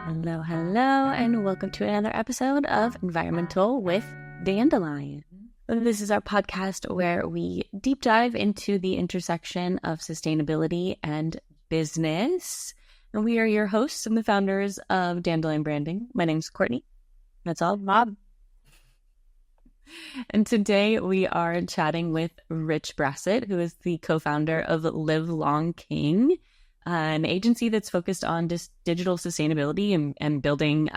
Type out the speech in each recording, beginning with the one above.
Hello, and welcome to another episode of Environmental with Dandelion. This is our podcast where we deep dive into the intersection of sustainability and business. And we are your hosts and the founders of Dandelion Branding. My name's Courtney. That's all, Bob. And today we are chatting with Rich Brassett, who is the co-founder of Live Long King, an agency that's focused on digital sustainability and building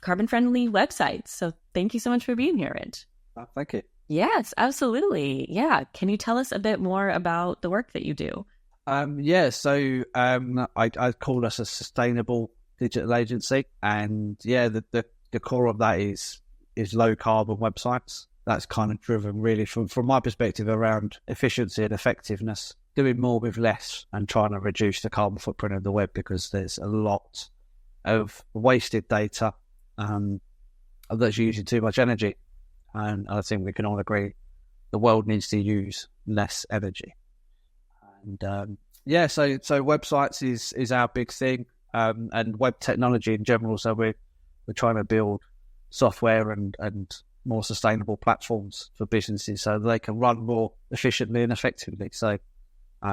carbon-friendly websites. So thank you so much for being here, Rich. Thank you. Yes, absolutely. Yeah. Can you tell us a bit more about the work that you do? I call us a sustainable digital agency. And the core of that is low carbon websites. That's kind of driven really from my perspective around efficiency and effectiveness, doing more with less and trying to reduce the carbon footprint of the web, because there's a lot of wasted data that's using too much energy. And I think we can all agree the world needs to use less energy. And so websites is our big thing, and web technology in general. So we're trying to build software and more sustainable platforms for businesses so they can run more efficiently and effectively. So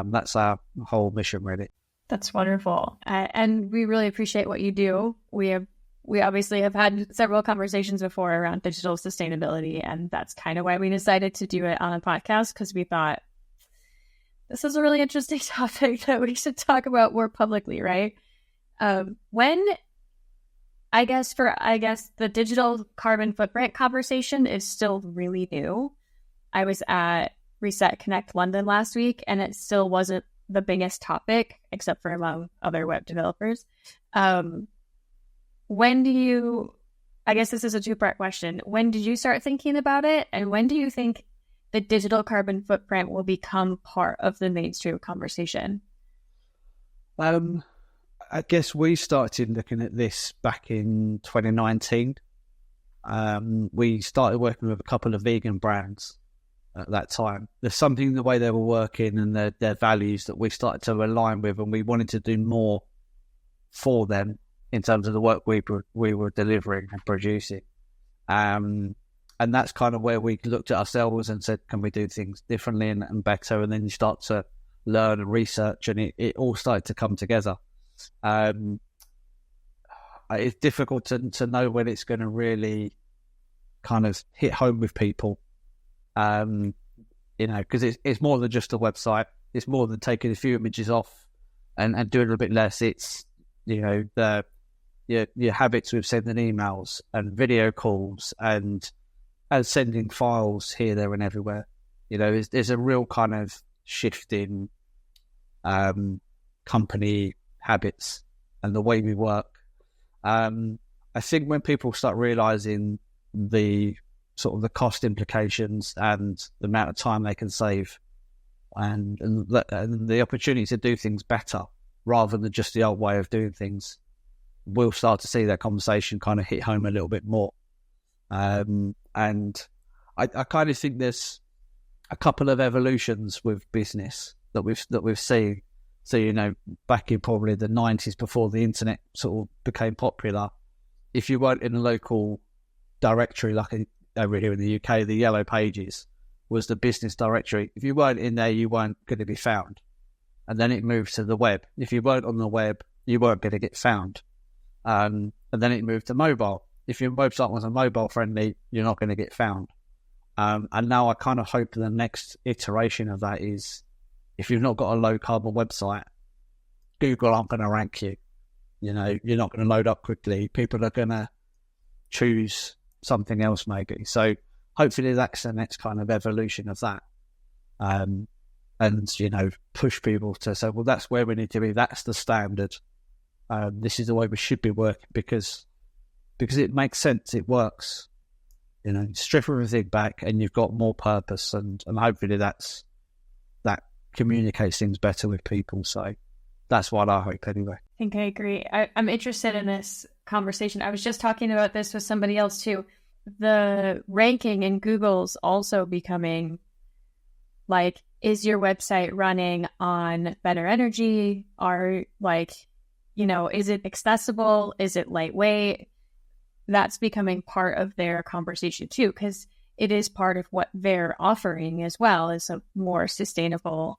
that's our whole mission, really. That's wonderful. And we really appreciate what you do. We obviously have had several conversations before around digital sustainability, and that's kind of why we decided to do it on a podcast, because we thought this is a really interesting topic that we should talk about more publicly, right? I guess the digital carbon footprint conversation is still really new. I was at Reset Connect London last week, and it still wasn't the biggest topic, except for among other web developers. I guess this is a two-part question. When did you start thinking about it? And when do you think the digital carbon footprint will become part of the mainstream conversation? I guess we started looking at this back in 2019. We started working with a couple of vegan brands at that time. There's something in the way they were working and their values that we started to align with, and we wanted to do more for them in terms of the work we were delivering and producing. And that's kind of where we looked at ourselves and said, can we do things differently and better? And then you start to learn and research, and it all started to come together. It's difficult to know when it's going to really kind of hit home with people, because it's more than just a website. It's more than taking a few images off and doing a little bit less. It's, your habits with sending emails and video calls and sending files here, there and everywhere. There's a real kind of shift in company habits and the way we work. I think when people start realizing the sort of the cost implications and the amount of time they can save and the opportunity to do things better rather than just the old way of doing things, we'll start to see that conversation kind of hit home a little bit more. And I kind of think there's a couple of evolutions with business that we've seen. So, back in probably the 90s, before the internet sort of became popular, if you weren't in a local directory, like over here in the UK, the Yellow Pages was the business directory. If you weren't in there, you weren't going to be found. And then it moved to the web. If you weren't on the web, you weren't going to get found. And then it moved to mobile. If your website wasn't mobile friendly, you're not going to get found. And now I kind of hope the next iteration of that is, if you've not got a low carbon website, Google aren't going to rank you. You're not going to load up quickly. People are going to choose something else maybe. So hopefully that's the next kind of evolution of that. And push people to say, well, that's where we need to be. That's the standard. This is the way we should be working, because it makes sense. It works. Strip everything back and you've got more purpose, and hopefully that communicates things better with people. So that's what I hope anyway. I think I agree. I'm interested in this conversation. I was just talking about this with somebody else too. The ranking in Google's also becoming like, is your website running on better energy? Are is it accessible? Is it lightweight? That's becoming part of their conversation too, because it is part of what they're offering as well, is a more sustainable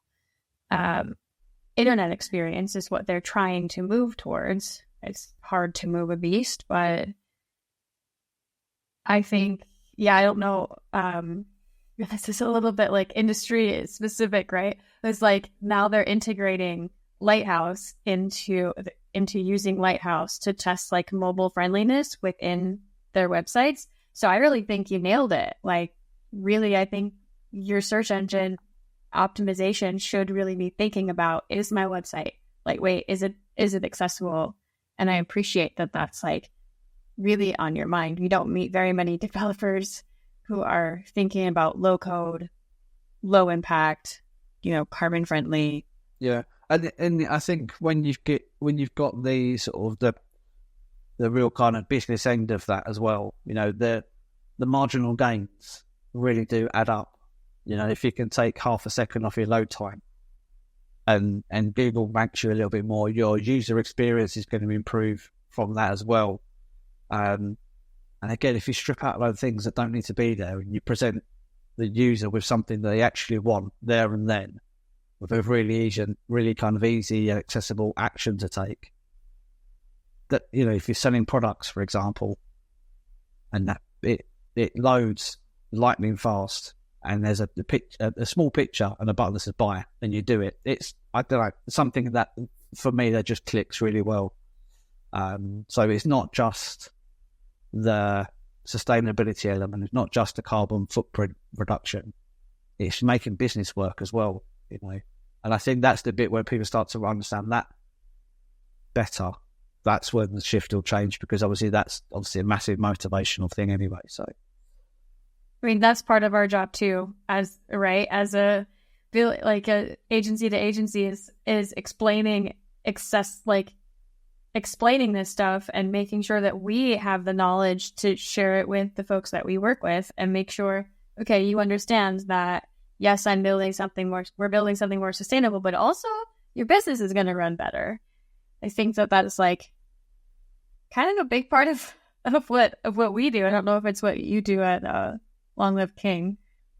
internet experience is what they're trying to move towards. It's hard to move a beast, but I think, I don't know. This is a little bit like industry specific, right? It's like now they're integrating Lighthouse into using Lighthouse to test like mobile friendliness within their websites. So I really think you nailed it. Like, really, I think your search engine optimization should really be thinking about, is my website lightweight? Is it accessible? And I appreciate that that's like really on your mind. We don't meet very many developers who are thinking about low code, low impact, carbon friendly. Yeah. And I think when you've got the sort of the real kind of business end of that as well, the marginal gains really do add up. If you can take half a second off your load time and Google ranks you a little bit more, your user experience is going to improve from that as well. And again, if you strip out a lot of things that don't need to be there and you present the user with something that they actually want there and then, with a really kind of easy and accessible action to take, that, if you're selling products, for example, and that it loads lightning fast, and there's a small picture and a button that says buy, and you do it. It's, I don't know, something that for me that just clicks really well. So it's not just the sustainability element, it's not just the carbon footprint reduction, it's making business work as well, And I think that's the bit where people start to understand that better. That's when the shift will change, because that's a massive motivational thing anyway. So, I mean, that's part of our job too, as a agency to agency is explaining explaining this stuff and making sure that we have the knowledge to share it with the folks that we work with, and make sure, okay, you understand that, yes, we're building something more sustainable, but also your business is going to run better. I think that is like kind of a big part of what we do. I don't know if it's what you do at Long Live King.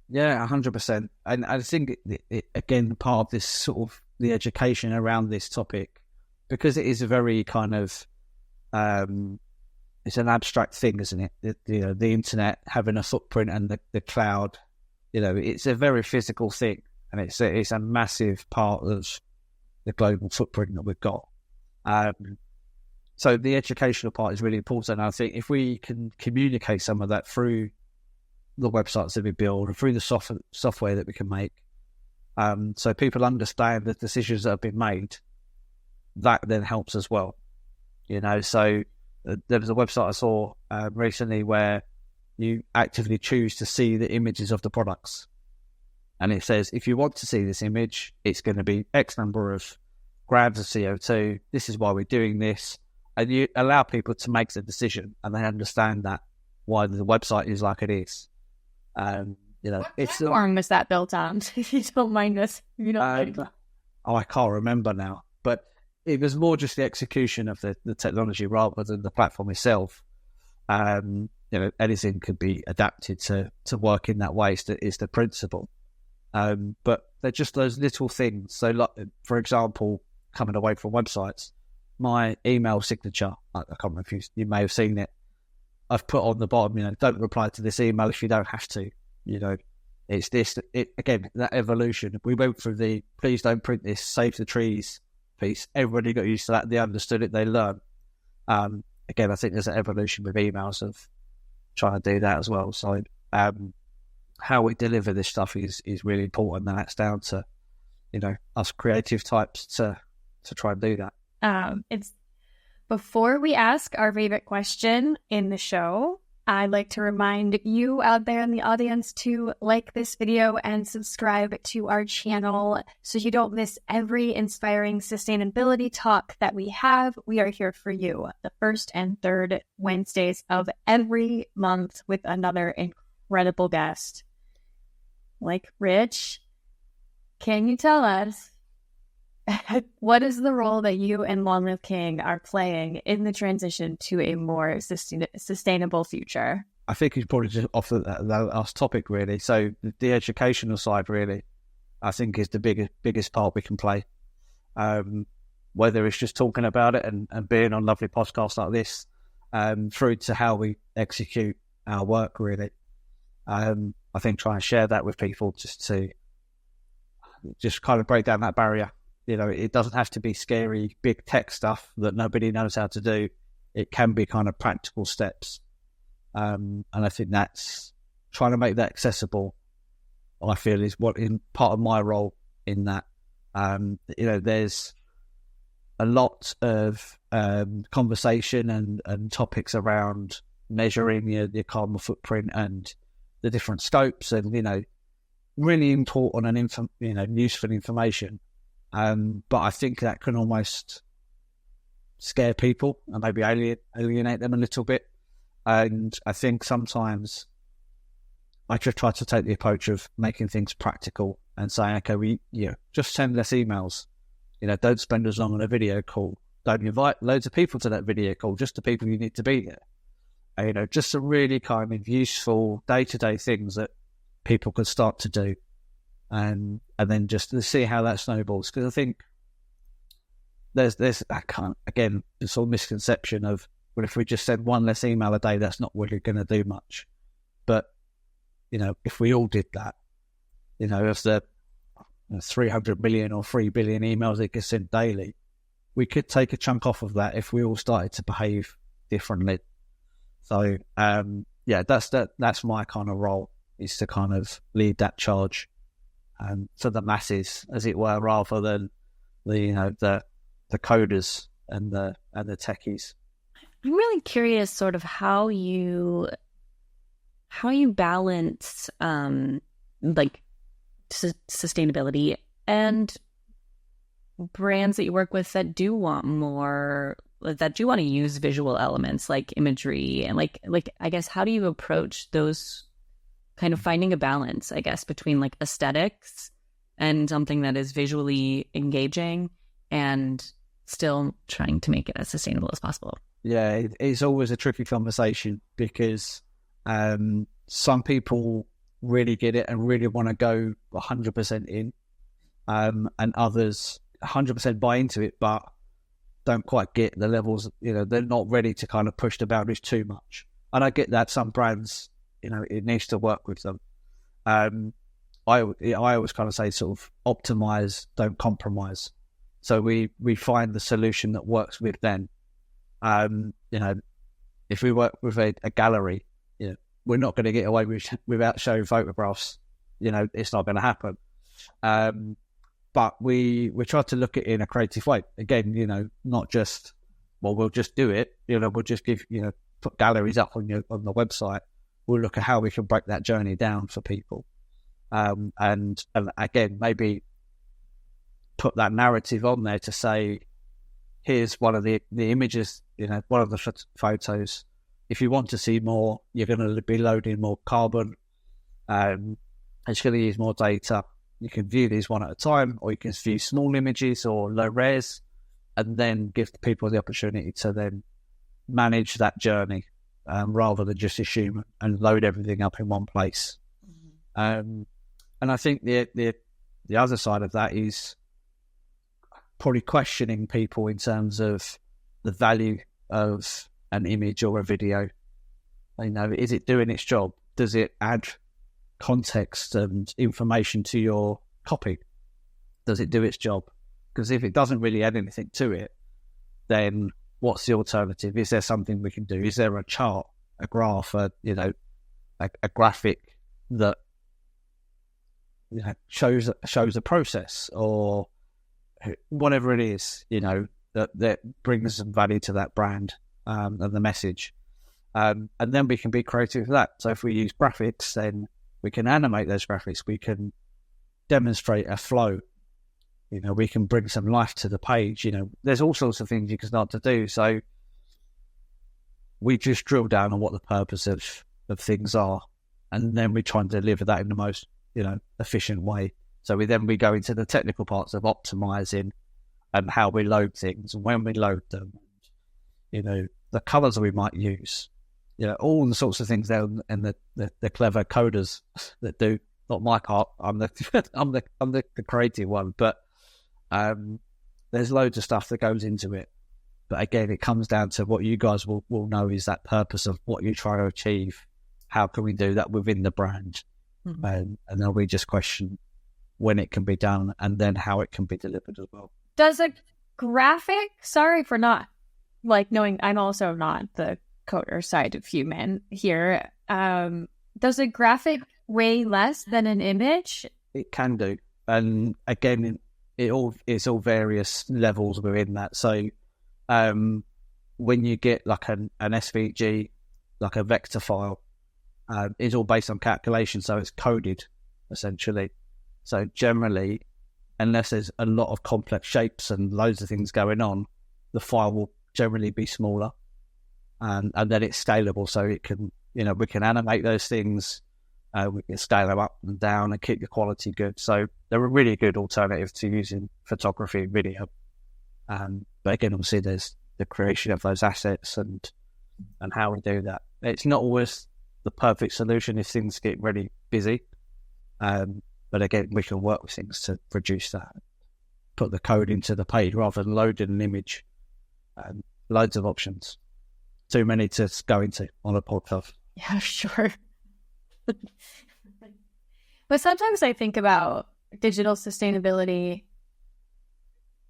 Yeah, 100%. And I think it, again, part of this sort of the education around this topic, because it is a very kind of it's an abstract thing, isn't it? The internet having a footprint and the cloud. It's a very physical thing, and it's a massive part of the global footprint that we've got. So the educational part is really important. And I think if we can communicate some of that through the websites that we build and through the software that we can make, so people understand the decisions that have been made, that then helps as well. So there was a website I saw recently where you actively choose to see the images of the products. And it says, if you want to see this image, it's going to be X number of grams of CO2. This is why we're doing this. And you allow people to make the decision, and they understand that why the website is like it is. What platform was that built on? If you don't mind us. I can't remember now. But it was more just the execution of the technology rather than the platform itself. Anything could be adapted to work in that way. It's the principle. But they're just those little things. So, like, for example, coming away from websites, my email signature, I can't remember if you may have seen it, I've put on the bottom, don't reply to this email if you don't have to. It's this, again, that evolution. We went through the please don't print this, save the trees piece. Everybody got used to that. They understood it. They learned. Again, I think there's an evolution with emails of trying to do that as well. So how we deliver this stuff is really important, and that's down to us creative types to try and do that. It's before we ask our favorite question in the show, I'd like to remind you out there in the audience to like this video and subscribe to our channel so you don't miss every inspiring sustainability talk that we have. We are here for you the first and third Wednesdays of every month with another incredible guest. Like Rich, can you tell us what is the role that you and Long Live King are playing in the transition to a more sustainable future? I think it's probably just off the last topic, really. So the educational side, really, I think is the biggest part we can play. Whether it's just talking about it and being on lovely podcasts like this, through to how we execute our work, really. I think try and share that with people just to kind of break down that barrier. You know, it doesn't have to be scary, big tech stuff that nobody knows how to do. It can be kind of practical steps. And I think that's trying to make that accessible, I feel, is what in part of my role in that. You know, there's a lot of conversation and topics around measuring your carbon footprint and the different scopes, and, you know, really important and useful information. But I think that can almost scare people and maybe alienate them a little bit. And I think sometimes I just try to take the approach of making things practical and saying, okay, just send less emails. You know, don't spend as long on a video call. Don't invite loads of people to that video call, just the people you need to be there. And, you know, just some really kind of useful day-to-day things that people could start to do. And then just to see how that snowballs. Because I think there's this whole misconception of, well, if we just send one less email a day, that's not really going to do much. But, you know, if we all did that, you know, if the 300 million or 3 billion emails that get sent daily, we could take a chunk off of that if we all started to behave differently. So, that's my kind of role, is to kind of lead that charge for the masses, as it were, rather than the coders and the techies. I'm really curious, sort of how you balance sustainability and brands that you work with that do want to use visual elements like imagery, and like I guess, how do you approach those, kind of finding a balance, I guess, between like aesthetics and something that is visually engaging and still trying to make it as sustainable as possible? Yeah, it's always a tricky conversation, because some people really get it and really want to go 100% in, and others 100% buy into it, but don't quite get the levels. You know, they're not ready to kind of push the boundaries too much. And I get that some brands, you know, it needs to work with them. I always kind of say, sort of optimize, don't compromise. So we find the solution that works with them. You know, if we work with a gallery, you know, we're not going to get away without showing photographs. You know, it's not going to happen. But we try to look at it in a creative way. Again, you know, not just, well, we'll just do it. You know, we'll just put galleries up on the website. We'll look at how we can break that journey down for people. And again, maybe put that narrative on there to say, here's one of the images, you know, one of the photos. If you want to see more, you're going to be loading more carbon. It's going to use more data. You can view these one at a time, or you can view small images or low res, and then give people the opportunity to then manage that journey, rather than just assume and load everything up in one place. Mm-hmm. And I think the other side of that is probably questioning people in terms of the value of an image or a video. You know, is it doing its job? Does it add context and information to your copy? Does it do its job? Because if it doesn't really add anything to it, then what's the alternative? Is there something we can do? Is there a chart, a graph, a graphic that, you know, shows a process, or whatever it is, you know, that brings some value to that brand and the message, and then we can be creative with that. So if we use graphics, then we can animate those graphics. We can demonstrate a flow. You know, we can bring some life to the page. You know, there's all sorts of things you can start to do. So we just drill down on what the purpose of things are, and then we try and deliver that in the most, you know, efficient way. So we go into the technical parts of optimizing and how we load things, and when we load them, you know, the colours that we might use, you know, all the sorts of things there, and the clever coders that do. Not my part. I'm the creative one, but there's loads of stuff that goes into it. But again, it comes down to what you guys will know is that purpose of what you're trying to achieve. How can we do that within the brand? Mm-hmm. And then we just question when it can be done and then how it can be delivered as well. Does a graphic, sorry for not knowing, I'm also not the coder side of human here. Does a graphic weigh less than an image? It can do. And again, it's all various levels within that. So when you get like an SVG, like a vector file, it's all based on calculation, so it's coded essentially. So generally, unless there's a lot of complex shapes and loads of things going on, the file will generally be smaller, and then it's scalable, so it can, you know, we can animate those things, we can scale them up and down and keep the quality good. So they're a really good alternative to using photography and video. But again, obviously, there's the creation of those assets and how we do that. It's not always the perfect solution if things get really busy. But again, we can work with things to reduce that. Put the code into the page rather than loading an image. Loads of options. Too many to go into on a podcast. Yeah, sure. But sometimes I think about digital sustainability,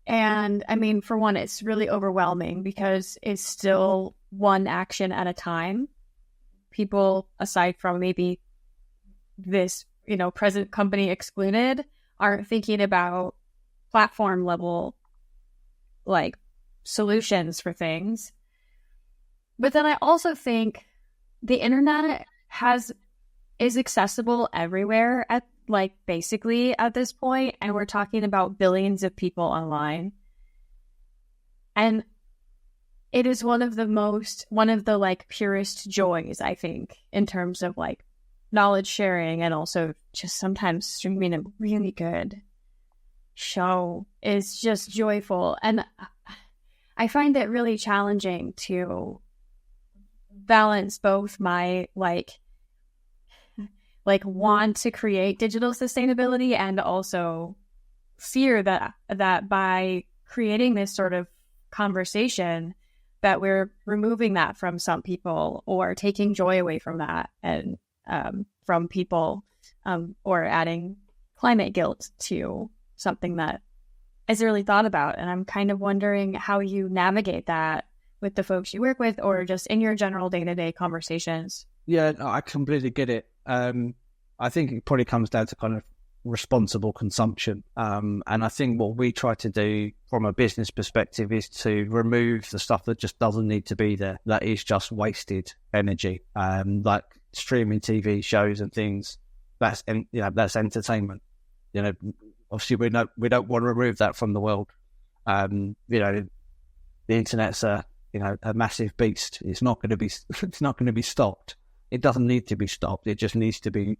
and I mean, for one, it's really overwhelming because it's still one action at a time. People, aside from maybe this, you know, present company excluded, aren't thinking about platform level like solutions for things. But then I also think the internet is accessible everywhere at basically at this point, and we're talking about billions of people online. And it is one of the purest joys, I think, in terms of knowledge sharing, and also just sometimes streaming a really good show is just joyful. And I find it really challenging to balance both my want to create digital sustainability and also fear that by creating this sort of conversation that we're removing that from some people or taking joy away from that and from people, or adding climate guilt to something that is really thought about. And I'm kind of wondering how you navigate that with the folks you work with or just in your general day-to-day conversations. Yeah, no, I completely get it. I think it probably comes down to kind of responsible consumption. And I think what we try to do from a business perspective is to remove the stuff that just doesn't need to be there, that is just wasted energy. Like streaming TV shows and things, that's entertainment. You know, obviously we don't want to remove that from the world. You know, the internet's a massive beast. It's not going to be stopped. It doesn't need to be stopped. It just needs to be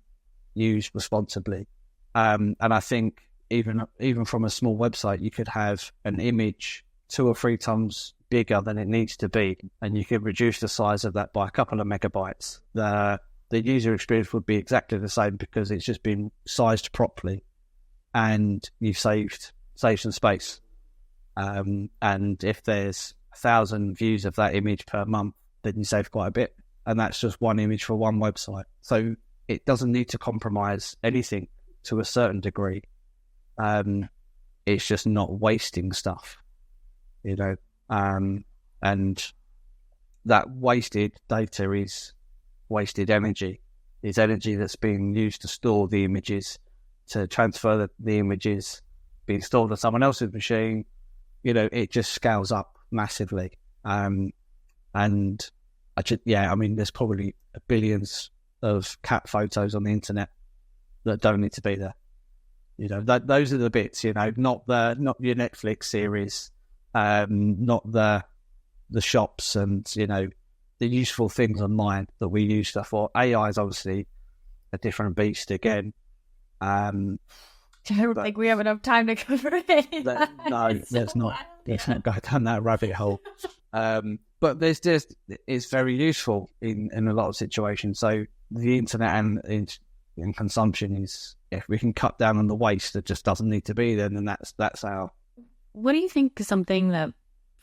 used responsibly. And I think even from a small website, you could have an image 2 or 3 times bigger than it needs to be, and you could reduce the size of that by a couple of megabytes. The user experience would be exactly the same because it's just been sized properly, and you've saved some space. And if there's 1,000 views of that image per month, then you save quite a bit. And that's just one image for one website. So it doesn't need to compromise anything to a certain degree. It's just not wasting stuff, you know. And that wasted data is wasted energy. It's energy that's being used to store the images, to transfer the images, being stored on someone else's machine. You know, it just scales up massively. And I mean, there's probably billions of cat photos on the internet that don't need to be there. You know, those are the bits. You know, not your Netflix series, not the shops, and you know, the useful things online that we use stuff for. AI is obviously a different beast again. I don't think we have enough time to cover it. No, let's not go down that rabbit hole. But it's very useful in a lot of situations. So the internet and in consumption is, if we can cut down on the waste that just doesn't need to be there, then that's our. What do you think is something that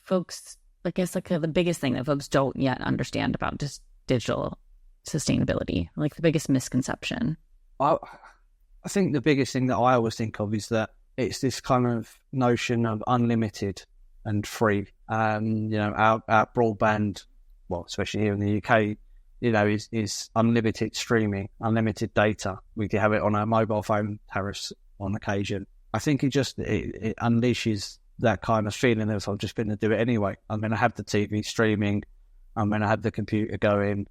folks, I guess, like the biggest thing that folks don't yet understand about just digital sustainability, like the biggest misconception? I think the biggest thing that I always think of is that it's this kind of notion of unlimited and free. Our broadband, well, especially here in the UK, is unlimited streaming, unlimited data. We can have it on our mobile phone tariffs on occasion. I think it unleashes that kind of feeling of, I'm just going to do it anyway. I'm going to have the TV streaming. I'm going to have the computer going.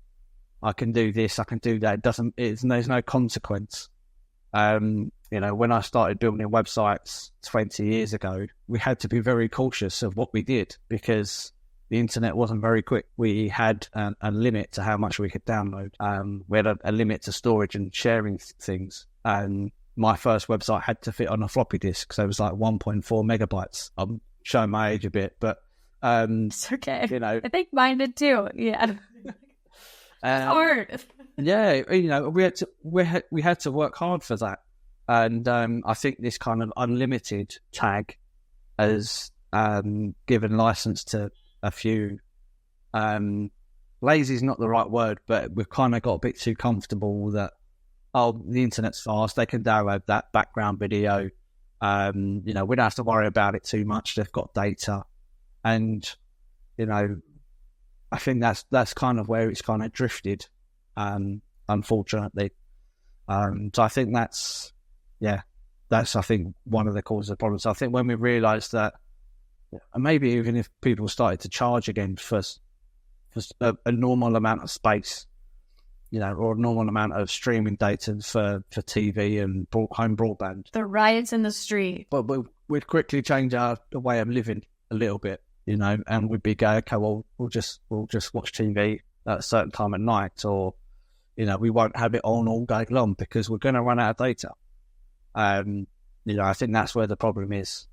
I can do this. I can do that. There's no consequence. When I started building websites 20 years ago, we had to be very cautious of what we did because the internet wasn't very quick. We had a limit to how much we could download. We had a limit to storage and sharing things. And my first website had to fit on a floppy disk, so it was like 1.4 megabytes. I'm showing my age a bit, but it's okay. I think mine did too. Yeah, hard. Yeah, we had to work hard for that, and I think this kind of unlimited tag has given license to a few. Lazy is not the right word, but we've kind of got a bit too comfortable that the internet's fast. They can download that background video. We don't have to worry about it too much. They've got data, and I think that's kind of where it's kind of drifted. Unfortunately. So I think that's I think one of the causes of problems. So I think when we realised that, and maybe even if people started to charge again for a normal amount of space, or a normal amount of streaming data for TV and home broadband. The riots in the street. But we'd quickly change the way of living a little bit, and we'd be going, okay, well, we'll just watch TV at a certain time at night, or we won't have it on all day long because we're going to run out of data. I think that's where the problem is,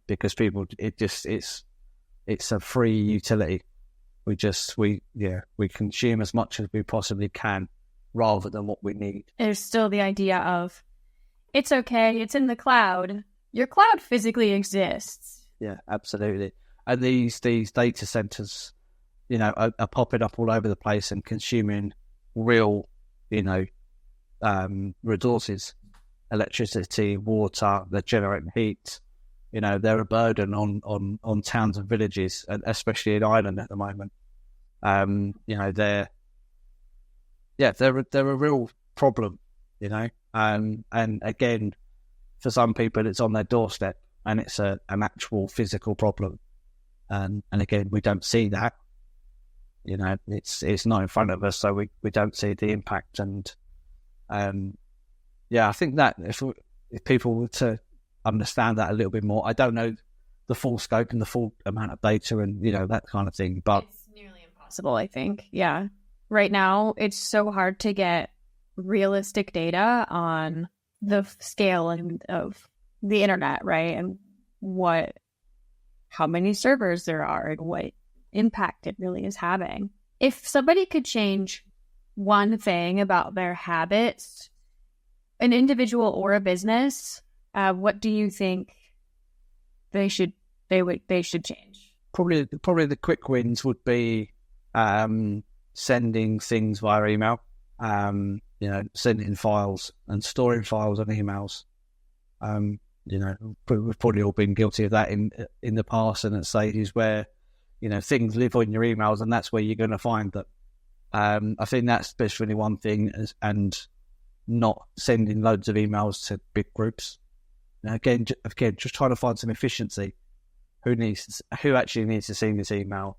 because people, it's a free utility. We consume as much as we possibly can rather than what we need. There's still the idea of, it's okay, it's in the cloud. Your cloud physically exists. Yeah, absolutely. And these data centers, are popping up all over the place and consuming real, resources, electricity, water, they're generating heat. They're a burden on towns and villages, especially in Ireland at the moment. They're a real problem, and again, for some people it's on their doorstep and it's an actual physical problem. And again, we don't see that. It's not in front of us, so we don't see the impact. And I think that if people were to understand that a little bit more, I don't know the full scope and the full amount of data and that kind of thing, but it's nearly impossible, I think. Yeah, right now it's so hard to get realistic data on the scale of the internet, right? And how many servers there are and what impact it really is having. If somebody could change one thing about their habits, an individual or a business, what do you think they should change? Probably the quick wins would be sending things via email, sending files and storing files on emails. We've probably all been guilty of that in the past and at stages where things live on your emails and that's where you're going to find them. I think that's especially one thing, and not sending loads of emails to big groups. Now, again, just trying to find some efficiency. Who actually needs to see this email?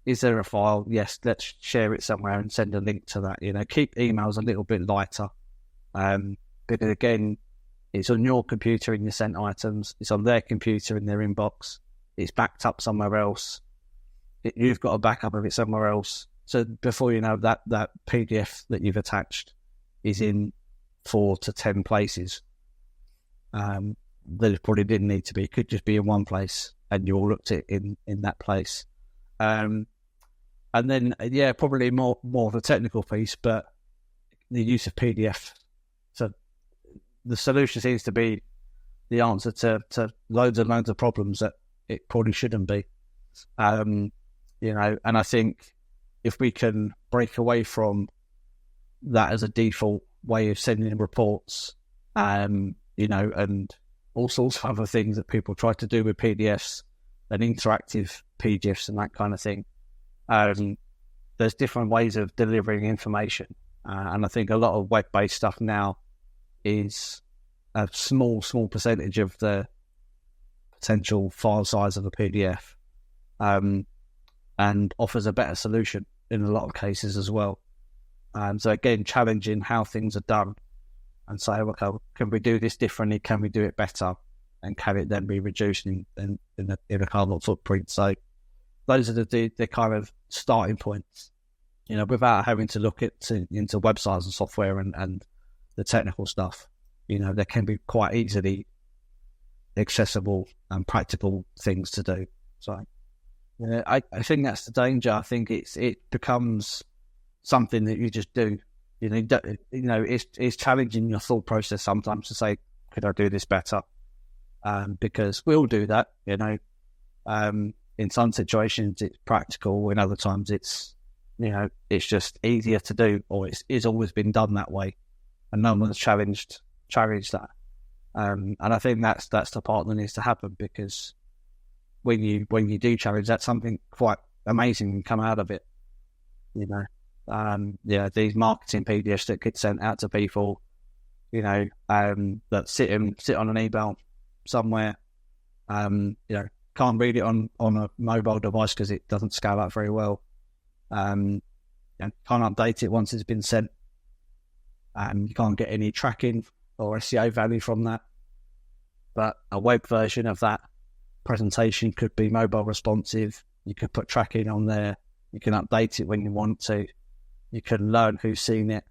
Is there a file? Yes, let's share it somewhere and send a link to that. Keep emails a little bit lighter. Because again, it's on your computer in your sent items. It's on their computer in their inbox. It's backed up somewhere else. You've got a backup of it somewhere else. So before you know that PDF that you've attached is in 4 to 10 places. that it probably didn't need to be. It could just be in one place, and you all looked at it in that place. And then, probably more of the technical piece, but the use of PDF. So the solution seems to be the answer to loads and loads of problems that it probably shouldn't be. And I think if we can break away from that as a default way of sending reports, and all sorts of other things that people try to do with PDFs and interactive PDFs and that kind of thing. There's different ways of delivering information. And I think a lot of web-based stuff now is a small percentage of the potential file size of a PDF, and offers a better solution in a lot of cases as well. So again, challenging how things are done and say, okay, can we do this differently? Can we do it better? And can it then be reduced in a carbon footprint? So those are the kind of starting points, without having to look into websites and software and the technical stuff. There can be quite easily accessible and practical things to do. So I think that's the danger. I think it becomes something that you just do. It's challenging your thought process sometimes to say, could I do this better? Because we'll do that. In some situations it's practical, in other times it's just easier to do, or it's always been done that way, and no one's challenged that. And I think that's the part that needs to happen, because when you do challenge that, something quite amazing can come out of it. These marketing PDFs that get sent out to people, that sit on an email somewhere, can't read it on a mobile device because it doesn't scale up very well. Can't update it once it's been sent. You can't get any tracking or SEO value from that. But a web version of that presentation could be mobile responsive. You could put tracking on there. You can update it when you want to. You can learn who's seen it,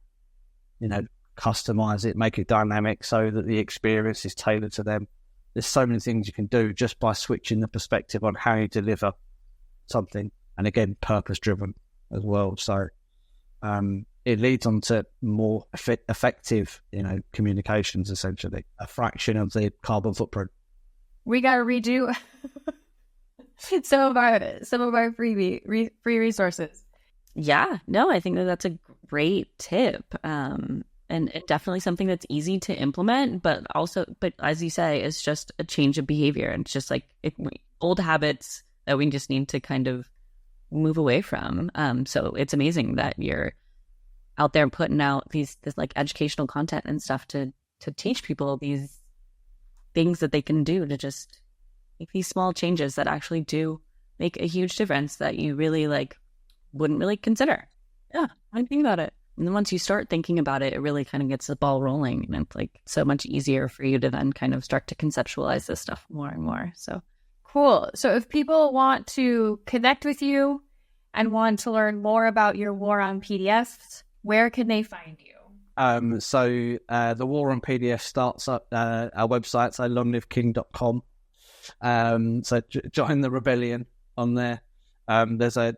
customize it, make it dynamic so that the experience is tailored to them. There's so many things you can do just by switching the perspective on how you deliver something. And again, purpose-driven as well. So it leads on to more effective, communications, essentially. A fraction of the carbon footprint. We got to redo some of our free resources. Yeah, no, I think that's a great tip. And definitely something that's easy to implement, but as you say, it's just a change of behavior. And it's just like old habits that we just need to kind of move away from. So it's amazing that you're out there putting out this like educational content and stuff to teach people these things that they can do to just make these small changes that actually do make a huge difference that you really wouldn't really consider. Yeah, I think about it. And then once you start thinking about it, it really kind of gets the ball rolling, and it's so much easier for you to then kind of start to conceptualize this stuff more and more. So cool. So if people want to connect with you and want to learn more about your war on PDFs, where can they find you? So the war on PDF starts up our website, so longliveking.com. So join the rebellion on there.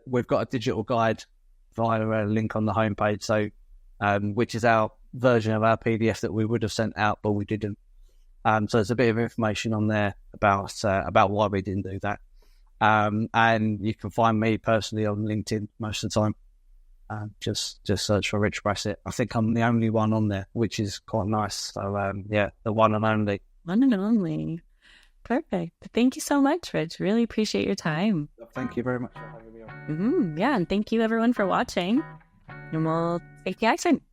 We've got a digital guide via a link on the homepage, so which is our version of our PDF that we would have sent out, but we didn't. So there's a bit of information on there about why we didn't do that. And you can find me personally on LinkedIn most of the time. Just search for Rich Brassett. I think I'm the only one on there, which is quite nice. So the one and only. One and only. Perfect. Thank you so much, Rich. Really appreciate your time. Thank you very much for having me on. Yeah, and thank you everyone for watching. And we'll take you soon.